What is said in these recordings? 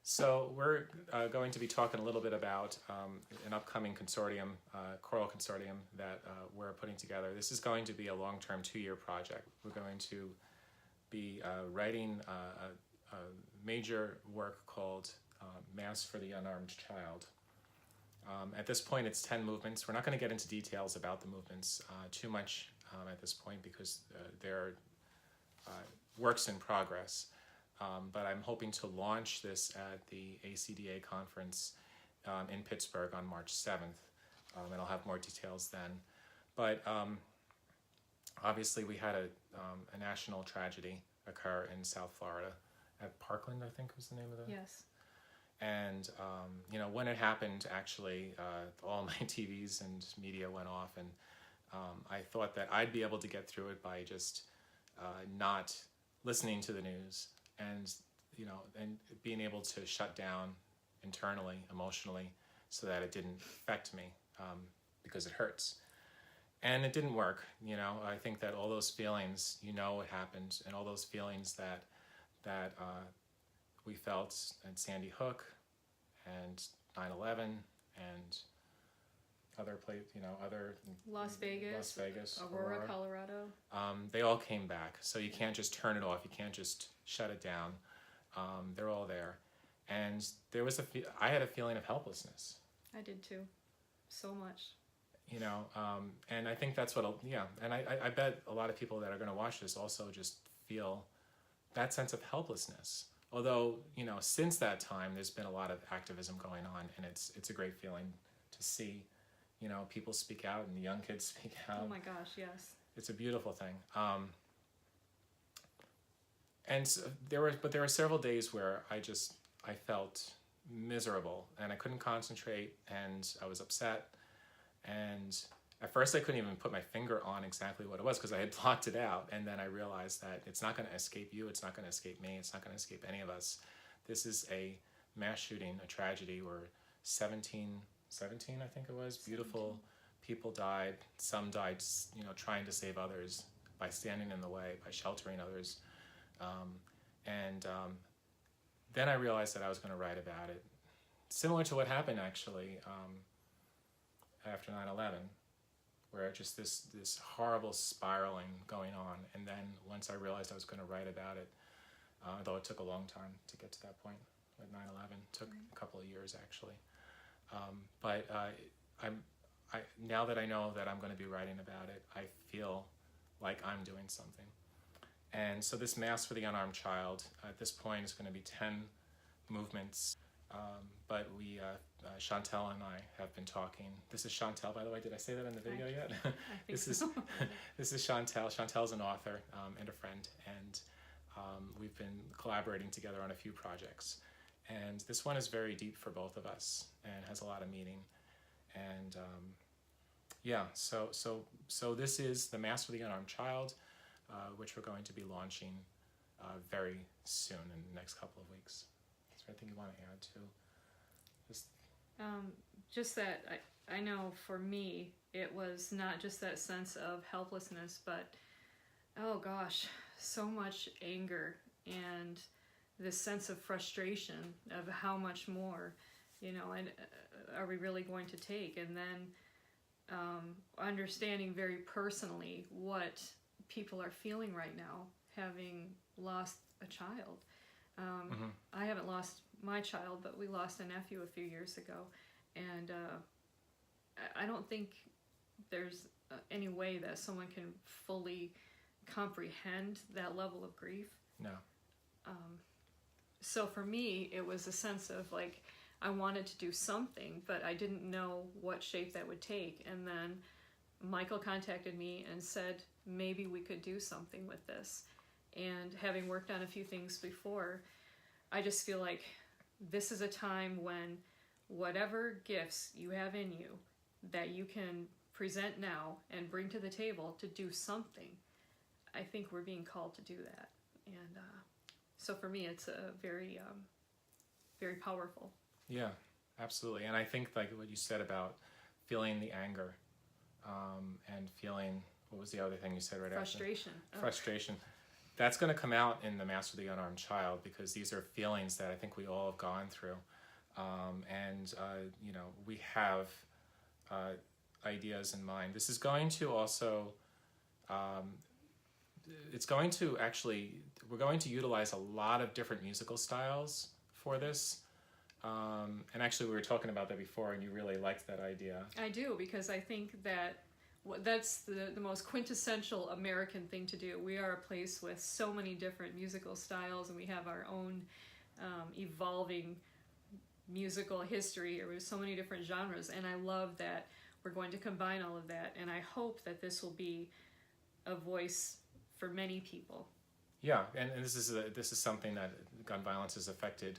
So we're going to be talking a little bit about an upcoming consortium, choral consortium that we're putting together. This is going to be a long-term 2-year project. We're going to be writing a major work called Mass for the Unarmed Child. At this point, it's 10 movements. We're not going to get into details about the movements too much at this point because they're works in progress. But I'm hoping to launch this at the ACDA conference in Pittsburgh on March 7th, and I'll have more details then. But obviously we had a national tragedy occur in South Florida at Parkland, I think was the name of the... Yes. And, you know, when it happened, actually, all my TVs and media went off, and I thought that I'd be able to get through it by just not listening to the news and, you know, and being able to shut down internally, emotionally, so that it didn't affect me because it hurts. And it didn't work, you know. I think that all those feelings, you know, it happened, and all those feelings that we felt at Sandy Hook and 9/11 and other other Las Vegas, Aurora, Colorado. They all came back. So you can't just turn it off. You can't just shut it down. They're all there, and there was I had a feeling of helplessness. I did too, so much. You know, and I think that's what and I bet a lot of people that are going to watch this also just feel that sense of helplessness. Although, you know, since that time, there's been a lot of activism going on, and it's a great feeling to see, you know, people speak out and the young kids speak out. Oh my gosh, yes. It's a beautiful thing. And so there were several days where I felt miserable, and I couldn't concentrate, and I was upset, and at first I couldn't even put my finger on exactly what it was because I had blocked it out, and then I realized that it's not going to escape you, it's not going to escape me, it's not going to escape any of us. This is a mass shooting, a tragedy where 17 I think it was, beautiful people died. Some died, you know, trying to save others by standing in the way, by sheltering others. Then I realized that I was going to write about it. Similar to what happened actually after 9/11. Where just this horrible spiraling going on, and then once I realized I was going to write about it, though it took a long time to get to that point with 9/11, took a couple of years actually. But now that I know that I'm going to be writing about it, I feel like I'm doing something. And so this Mass for the Unarmed Child at this point is going to be 10 movements. But we, Chantal and I have been talking. This is Chantal, by the way. Did I say that in the video yet? I think so. This is Chantal. Chantal's an author and a friend, and we've been collaborating together on a few projects. And this one is very deep for both of us and has a lot of meaning. And so this is the Mass for the Unarmed Child, which we're going to be launching very soon in the next couple of weeks. Is there anything you want to add to? Just that I know for me, it was not just that sense of helplessness, but oh gosh, so much anger and this sense of frustration of how much more, you know, and are we really going to take? And then understanding very personally what people are feeling right now, having lost a child. I haven't lost my child, but we lost a nephew a few years ago, and I don't think there's any way that someone can fully comprehend that level of grief. No. So for me, it was a sense of like I wanted to do something, but I didn't know what shape that would take. And then Michael contacted me and said maybe we could do something with this. And having worked on a few things before, I just feel like this is a time when whatever gifts you have in you that you can present now and bring to the table to do something, I think we're being called to do that. And so for me, it's a very, very powerful. Yeah, absolutely. And I think like what you said about feeling the anger and feeling, what was the other thing you said right Frustration. after? Frustration. that's going to come out in the Mass for the Unarmed Child, because these are feelings that I think we all have gone through. You know, we have ideas in mind. This is going to also, it's going to actually, we're going to utilize a lot of different musical styles for this. And actually we were talking about that before, and you really liked that idea. I do, because I think that that's the most quintessential American thing to do. We are a place with so many different musical styles, and we have our own evolving musical history here with so many different genres, and I love that we're going to combine all of that, and I hope that this will be a voice for many people. Yeah, and this is something that gun violence has affected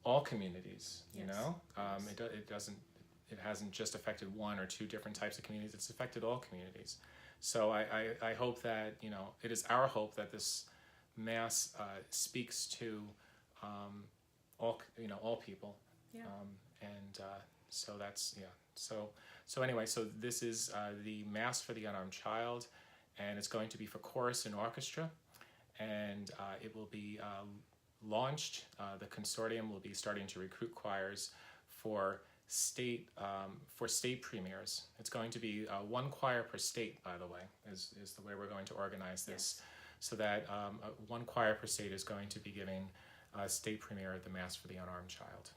all communities. You Yes. know, Yes. it hasn't just affected one or two different types of communities. It's affected all communities. So I hope that, you know, it is our hope that this Mass speaks to all people. Yeah. So that's, yeah. So anyway, so this is the Mass for the Unarmed Child, and it's going to be for chorus and orchestra, and it will be launched. The consortium will be starting to recruit choirs for state premieres. It's going to be one choir per state, by the way, is the way we're going to organize this. Yes. So that one choir per state is going to be giving a state premiere at the Mass for the Unarmed Child.